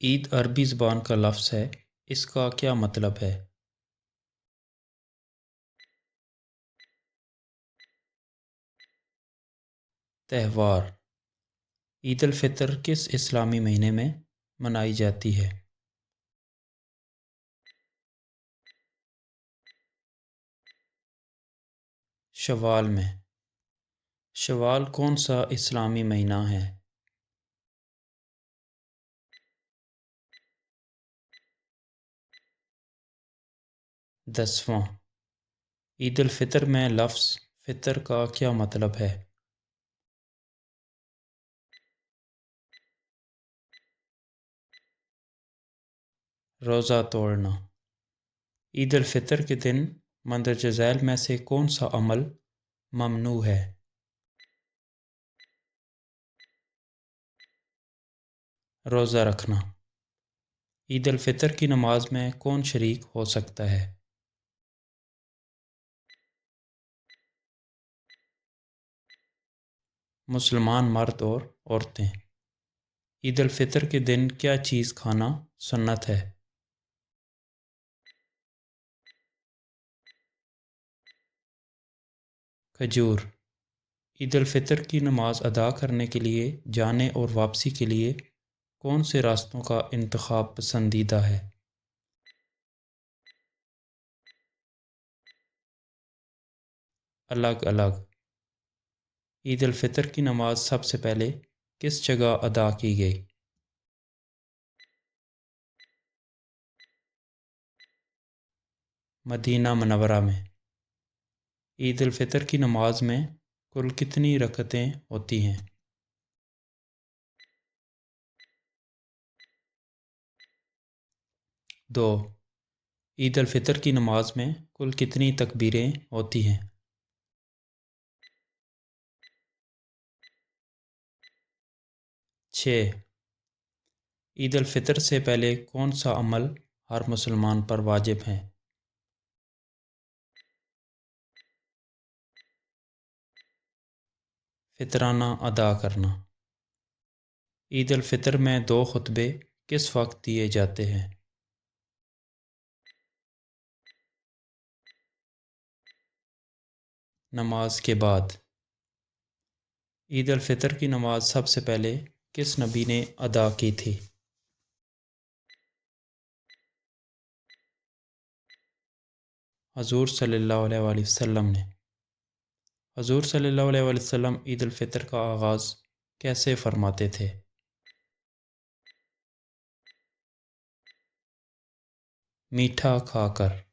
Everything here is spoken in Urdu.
عید عربی زبان کا لفظ ہے۔ اس کا کیا مطلب ہے؟ تہوار: عید الفطر کس اسلامی مہینے میں منائی جاتی ہے؟ شوال میں۔ شوال کون سا اسلامی مہینہ ہے؟ 10واں۔ عید الفطر میں لفظ فطر کا کیا مطلب ہے؟ روزہ توڑنا۔ عید الفطر کے دن مندرجہ ذیل میں سے کون سا عمل ممنوع ہے؟ روزہ رکھنا۔ عید الفطر کی نماز میں کون شریک ہو سکتا ہے؟ مسلمان مرد اور عورتیں۔ عید الفطر کے دن کیا چیز کھانا سنت ہے؟ کھجور۔ عید الفطر کی نماز ادا کرنے کے لیے جانے اور واپسی کے لیے کون سے راستوں کا انتخاب پسندیدہ ہے؟ الگ الگ۔ عید الفطر کی نماز سب سے پہلے کس جگہ ادا کی گئی؟ مدینہ منورہ میں۔ عید الفطر کی نماز میں کل کتنی رکعتیں ہوتی ہیں؟ 2۔ عید الفطر کی نماز میں کل کتنی تکبیریں ہوتی ہیں؟ 6۔ عید الفطر سے پہلے کون سا عمل ہر مسلمان پر واجب ہے؟ فطرانہ ادا کرنا۔ عید الفطر میں 2 خطبے کس وقت دیے جاتے ہیں؟ نماز کے بعد۔ عید الفطر کی نماز سب سے پہلے کس نبی نے ادا کی تھی؟ حضور صلی اللہ علیہ وآلہ وسلم نے۔ حضور صلی اللہ علیہ وآلہ وسلم عید الفطر کا آغاز کیسے فرماتے تھے؟ میٹھا کھا کر۔